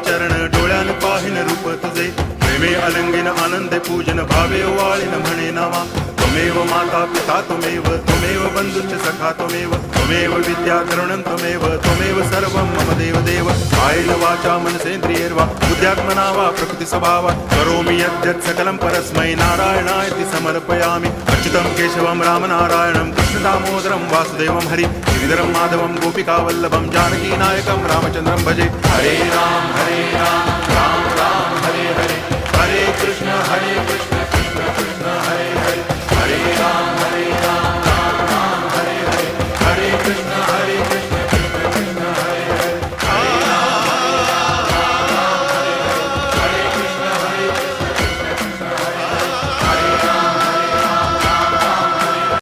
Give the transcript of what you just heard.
चरण डोळ्यान पाहिन रूप तुझे प्रेमे अलंगिन आनंदे पूजन भावे वाळीन म्हणे नावा त्वमेव माता पिता त्वमेव बंधुश्च सखा त्वमेव विद्या तरुणं त्वमेव सर्वं मम देव कायेन वाचा मनसेन्द्रियैर्वा बुद्ध्यात्मना वा प्रकृति स्वभावात् करोमि यद्यत् सकलं परस्मै नारायणायति समर्पयामि अच्युतं केशवं रामनारायणं कृष्णदामोदरं वासुदेवं हरि गिरिधरं माधवं गोपिकावल्लभं जानकीनायकं रामचन्द्रं भजे हरे राम राम राम हरे हरे हरे कृष्ण